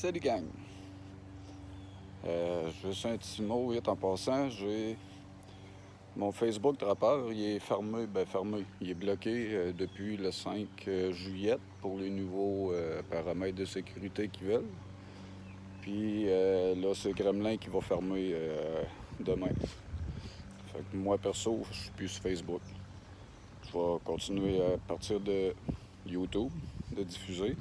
Salut gang! Juste un petit mot vite en passant, j'ai mon Facebook Trapper, il est fermé, fermé. Il est bloqué depuis le 5 juillet pour les nouveaux paramètres de sécurité qu'ils veulent. Puis là, c'est Gremlin qui va fermer demain. Fait que moi perso, je suis plus sur Facebook. Je vais continuer à partir de YouTube, de diffuser.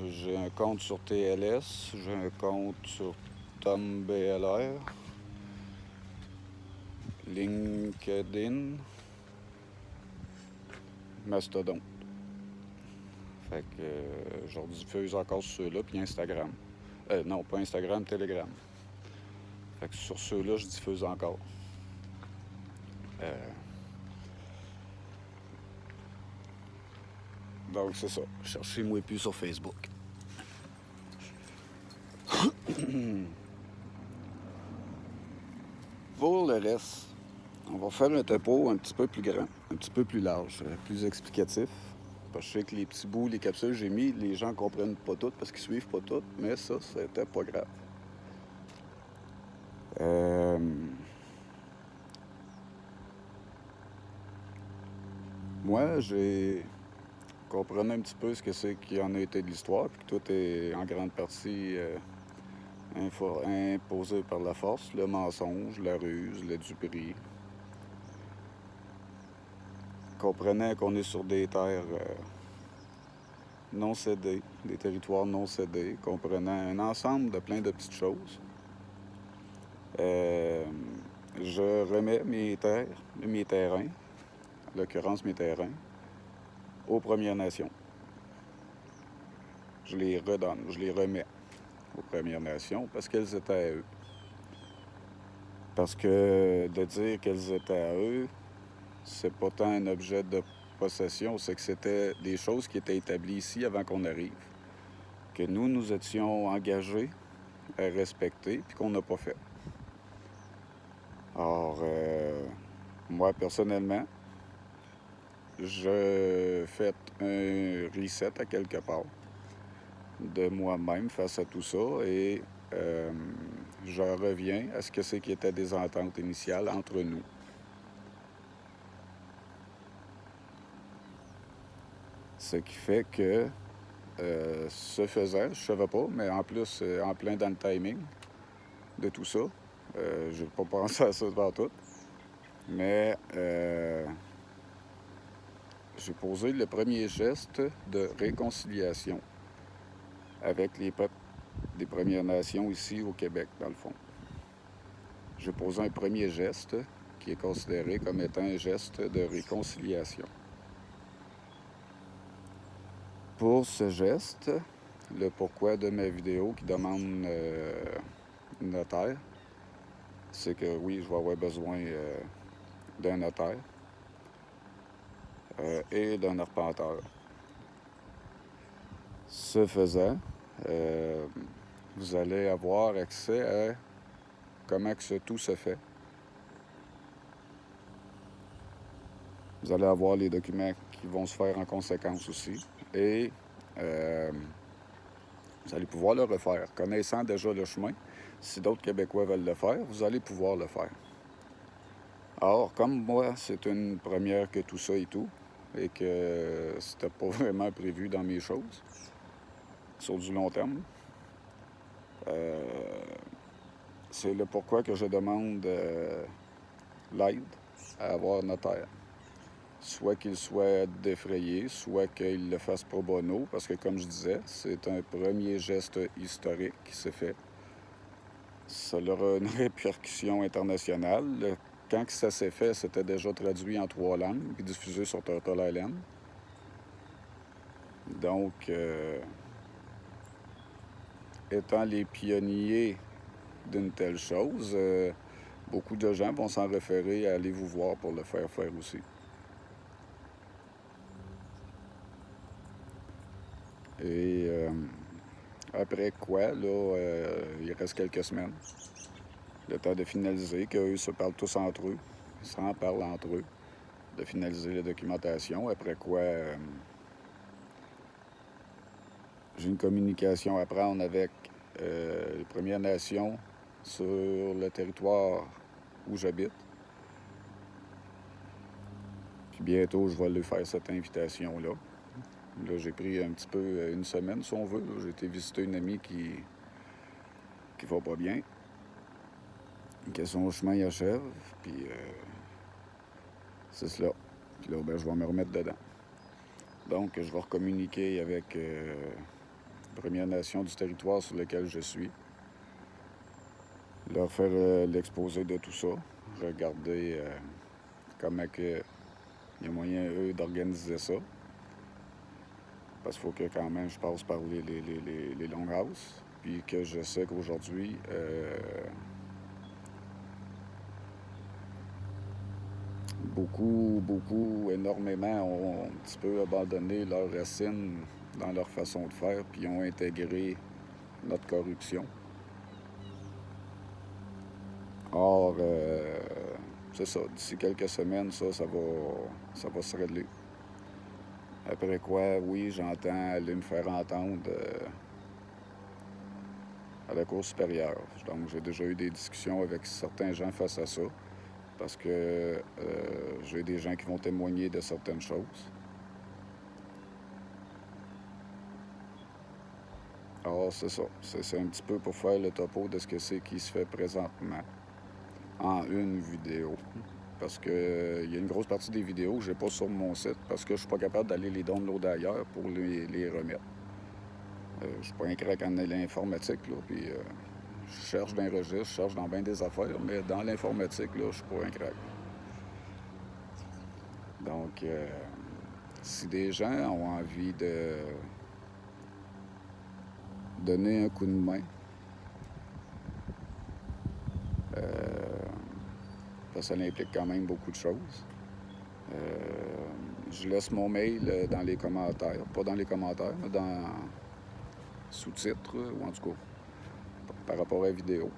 J'ai un compte sur TLS, j'ai un compte sur TomBLR, LinkedIn, Mastodon. Fait que je rediffuse encore sur ceux-là, puis Instagram. Non, pas Instagram, Telegram. Fait que sur ceux-là, je diffuse encore. Donc c'est ça. Cherchez-moi plus sur Facebook. Pour le reste, on va faire un topo un petit peu plus grand, un petit peu plus large, plus explicatif. Parce que je sais que les petits bouts, les capsules que j'ai mis, les gens comprennent pas toutes parce qu'ils suivent pas toutes, mais ça, c'était pas grave. Moi, j'ai compris un petit peu ce que c'est qui en a été de l'histoire, puis que tout est en grande partie imposé par la force, le mensonge, la ruse, la duperie. Comprenant qu'on est sur des terres non cédées, des territoires non cédés, comprenant un ensemble de plein de petites choses. Je remets mes terrains, en l'occurrence mes terrains, aux Premières Nations. Je les redonne, je les remets aux Premières Nations parce qu'elles étaient à eux. Parce que de dire qu'elles étaient à eux, c'est pas tant un objet de possession, c'est que c'était des choses qui étaient établies ici avant qu'on arrive, que nous étions engagés à respecter, puis qu'on n'a pas fait. Alors, moi, personnellement, je fais un reset à quelque part de moi-même face à tout ça et je reviens à ce que c'est qui était des ententes initiales entre nous. Ce qui fait que, ce faisant, je savais pas, mais en plus, en plein dans le timing de tout ça, j'ai pas pensé à ça devant tout, mais j'ai posé le premier geste de réconciliation avec les peuples des Premières Nations ici au Québec, dans le fond. J'ai posé un premier geste qui est considéré comme étant un geste de réconciliation. Pour ce geste, le pourquoi de ma vidéo qui demande notaire, c'est que oui, je vais avoir besoin d'un notaire et d'un arpenteur. Ce faisant, vous allez avoir accès à comment que tout se fait. Vous allez avoir les documents qui vont se faire en conséquence aussi. Et vous allez pouvoir le refaire. Connaissant déjà le chemin, si d'autres Québécois veulent le faire, vous allez pouvoir le faire. Or, comme moi, c'est une première que tout ça et tout, et que c'était pas vraiment prévu dans mes choses, sur du long terme, c'est le pourquoi que je demande l'aide à avoir notaire. Soit qu'il soit défrayé, soit qu'il le fasse pro bono, parce que comme je disais, c'est un premier geste historique qui s'est fait. Ça aura une répercussion internationale. Quand ça s'est fait, c'était déjà traduit en 3 langues, puis diffusé sur Turtle Island. Donc, étant les pionniers d'une telle chose, beaucoup de gens vont s'en référer à aller vous voir pour le faire faire aussi. Et après quoi, là, il reste quelques semaines. Le temps de finaliser, qu'eux se parlent tous entre eux, ils s'en parlent entre eux, de finaliser la documentation. Après quoi, j'ai une communication à prendre avec les Premières Nations sur le territoire où j'habite. Puis bientôt, je vais lui faire cette invitation-là. Là, j'ai pris un petit peu une semaine, si on veut. J'ai été visiter une amie qui va pas bien, que son chemin achève, puis c'est cela. Puis là, ben, je vais me remettre dedans. Donc, je vais recommuniquer avec les Premières Nations du territoire sur lequel je suis. Leur faire l'exposé de tout ça. Regarder comment il y a moyen, eux, d'organiser ça. Parce qu'il faut que quand même je passe par les longhouses. Puis que je sais qu'aujourd'hui, énormément ont un petit peu abandonné leurs racines dans leur façon de faire, puis ont intégré notre corruption. Or, c'est ça, d'ici quelques semaines, ça va se régler. Après quoi, oui, j'entends aller me faire entendre à la Cour supérieure. Donc, j'ai déjà eu des discussions avec certains gens face à ça, parce que j'ai des gens qui vont témoigner de certaines choses. Alors, c'est ça. C'est un petit peu pour faire le topo de ce que c'est qui se fait présentement en une vidéo. Parce que il y a une grosse partie des vidéos que j'ai pas sur mon site parce que je suis pas capable d'aller les downloader ailleurs pour les remettre. Je suis pas un crack en l'informatique, là, puis je cherche dans les registres, je cherche dans bien des affaires, mais dans l'informatique, là, je suis pas un crack. Donc, si des gens ont envie de donner un coup de main, ça implique quand même beaucoup de choses. Je laisse mon mail dans les commentaires, pas dans les commentaires, mais dans sous-titres, ou en tout cas, par rapport à la vidéo.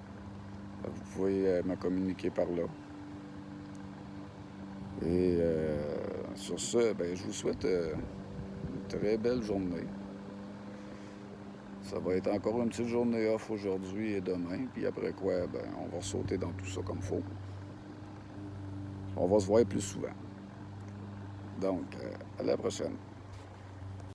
Vous pouvez me communiquer par là. Et sur ce, ben, je vous souhaite une très belle journée. Ça va être encore une petite journée off aujourd'hui et demain, puis après quoi, ben, on va sauter dans tout ça comme il faut. On va se voir plus souvent. Donc, à la prochaine.